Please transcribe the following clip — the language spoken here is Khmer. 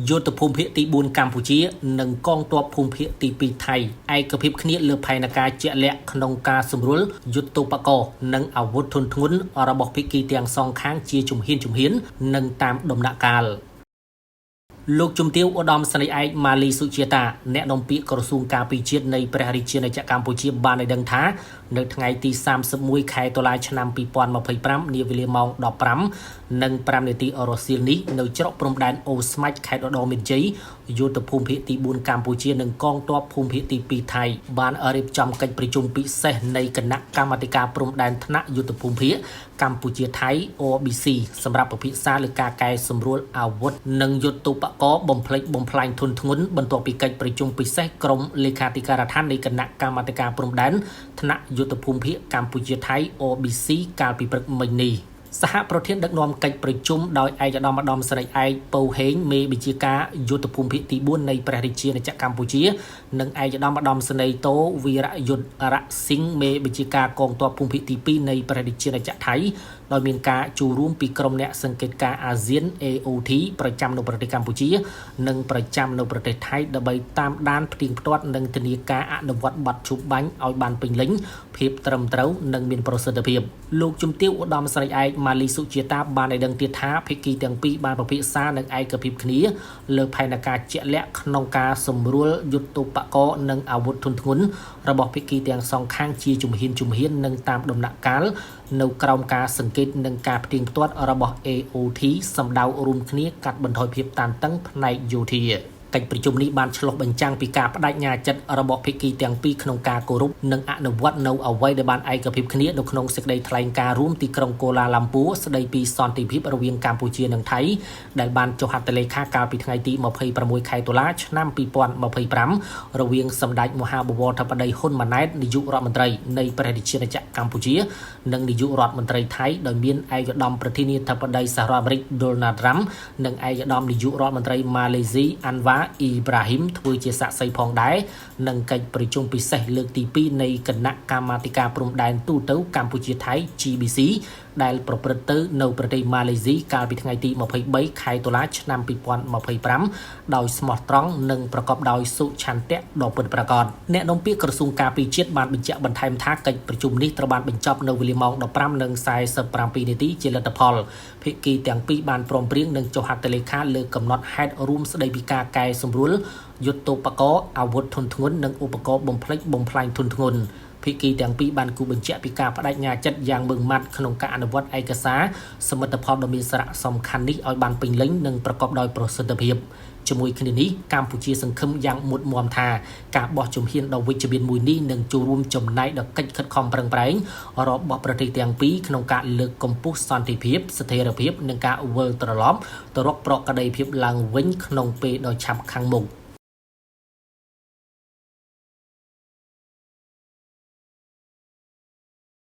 យុទ្ធភូមិភាគទី4កម្ពុជានិងកងទ័ពភូមិភាគទី2ថៃឯកភាពគ្នាលើផែនការជាក់លាក់ក្នុងការសម្រួលយុទ្ធោបករណ៍និងអាវុធធុនធ្ងន់របស់ភាគីទាំងសងខាងជាជំហាននិងតាមដំណាក់កាលលោកជំទាវឧត្តមសេនីយ៍ឯកម៉ាលីសុជាតាអ្នកនាំពាក្យក្រសួងការពារជាតិនៃព្រះរាជាណាចក្រកម្ពុជាបានឲ្យដឹងថានៅថ្ងៃទី31ខែតុលាឆ្នាំ2025នាវេលាម៉ោង 15:05 នាទីរសៀលនេះនៅច្រកព្រំដែនអូស្មាច់ខេត្តឧត្តរមានជ័យយុទ្ធភូមិភាគទី4កម្ពុជានិងកងទ័ពភូមិភាគទី2ថៃបានរៀបចំកិច្ចប្រជុំពិសេសនៃគណៈកម្មាធិការព្រំដែនថ្នាក់យុទ្ធភូមិភាគកម្ពុជាថៃ OBC សម្រាប់ពិភាក្សាលើការកែសម្រួលអាវុធនិងយុទ្ធោបករណ៍បំផ្លិចបំផ្លាញធនធ្ងន់បន្ទាប់ពីកិច្ចប្រជុំពិសេសក្រុមលេខាធិការដ្ឋាននៃគណៈកម្មាធិការព្រំដែនថ្នាក់យុទ្ធភូមិភាគកម្ពុជាថៃ OBC កាលពីព្រឹកមិញនេះសហប្រធានដឹកនាំកិច្ចប្រជុំដោយឯកឧត្តមសេនីយ៍ឯកពៅហេងមេបញ្ជាការយុទ្ធភូមិភាគទី4នៃព្រះរាជាណាចក្រកម្ពុជានិងឯកឧត្តមសេនីយ៍តូវីរយុទ្ធរៈស៊ីងមេបញ្ជាការកងទ័ពភូមិភាគទី2នៃព្រះរាជាណាចក្រថៃដោយមានការចូលរួមពីក្រុមអ្នកសង្កេតការអាស៊ាន AOT ប្រចាំនៅប្រទេសកម្ពុជានិងប្រចាំនៅប្រទេសថៃដើម្បីតាមដានផ្ទៀងផ្ទាត់និងធានាការអនុវត្តបទឈប់បាញ់ឲ្យបានពេញលេញភាពត្រឹមត្រូវនិងមានប្រសិទ្ធភាពលោកជំទាវឧត្តមសេនីយ៍ឯកម៉ាលីសុជាតាបានឲ្យដឹងទៀតថាភាគីទាំងពីរបានពិភាក្សានឹងឯកភាពគ្នាលើផែនការជាក់លាក់ក្នុងការសម្រួលយុទ្ធោបករណ៍និងអាវុធធុនធ្ងន់របស់ភាគីទាំងសងខាងជាជំហាននិងតាមដំណាក់កាលនៅក្រោមការសង្កេតនិងការផ្ទៀងផ្ទាត់របស់ AOT សម្ដៅរួមគ្នាកាត់បន្ថយភាពតានតឹងផ្នែកយោធាកិច្ចប្រជុំនេះបានឆ្លុះបញ្ចាំងពីការបដិញ្ញាចិត្តរបស់ភាគីទាំងពីរក្នុងការគោរពនិងអនុវត្តនៅអ្វីដែលបានឯកភាពគ្នានៅក្នុងសេចក្តីថ្លែងការណ៍រួមទីក្រុងកូឡាឡាំពួរស្តីពីសន្តិភាពរវាងកម្ពុជានិងថៃដែលបានចុះហត្ថលេខាកាលពីថ្ងៃទី26ខែតុលាឆ្នាំ2025រវាងសម្ដេចមហាបវរធិបតីហ៊ុនម៉ាណែតនាយករដ្ឋមន្ត្រីនៃព្រះរាជាណាចក្រកម្ពុជានិងនាយករដ្ឋមន្ត្រីថៃដោយមានឯកឧត្តមប្រធានាធិបតីសហរដ្ឋអាមេរិក Donald Trump និងឯកឧត្តមនាយករដ្ឋមន្ត្រីម៉ាឡេស៊ី Anwar Ibrahim ធ្វើជាសាក្សីផងដែរនិងកិច្ចប្រជុំពិសេសលើកទី2នៃគណៈកម្មាធិការព្រំដែនទូទៅកម្ពុជាថៃ GBC ដែលប្រព្រឹត្តទៅនៅប្រទេសម៉ាឡេស៊ីកាលពីថ្ងៃទី23ខែតុលាឆ្នាំ2025ដោយស្មោះត្រង់និងប្រកបដោយសុឆន្ទៈដ៏ពិតប្រាកដអ្នកនាំពាក្យក្រសួងការពារជាតិបានបញ្ជាក់បន្ថែមថាកិច្ចប្រជុំនេះត្រូវបានបញ្ចប់នៅវេលាម៉ោង 15:47 នាទីជាលទ្ធផលភាគីទាំងពីរបានព្រមព្រៀងនិងចុះហត្ថលេខាលើកំណត់ហេតុរួមស្តីពីការកែសម្រួលយុទ្ធោបករណ៍អាវុធធុនធ្ងន់និងឧបករណ៍បំផ្លិចបំផ្លាញធុនធ្ងន់ភាគីទាំងពីរបានគូបញ្ជាក់ពីការបដិញ្ញាចិត្តយ៉ាងម៉ឺងម៉ាត់ក្នុងការអនុវត្តឯកសារសមិទ្ធផលដ៏មានសារៈសំខាន់នេះឲ្យបានពេញលេញនិងប្រកបដោយប្រសិទ្ធភាពជាមួយគ្នានេះកម្ពុជាសង្ឃឹមយ៉ាងមុតមាំថាការបោះជំហានដ៏វិជ្ជមានមួយនេះនឹងចូលរួមចំណែកដល់កិច្ចខិតខំប្រឹងប្រែងរបស់ប្រទេសទាំងពីរក្នុងការលើកកម្ពស់សន្តិភាពស្ថិរភាពនិងការវិលត្រឡប់ទៅរកប្រក្រតីភាពឡើងវិញក្នុងពេលដ៏ឆាប់ខាងមុខ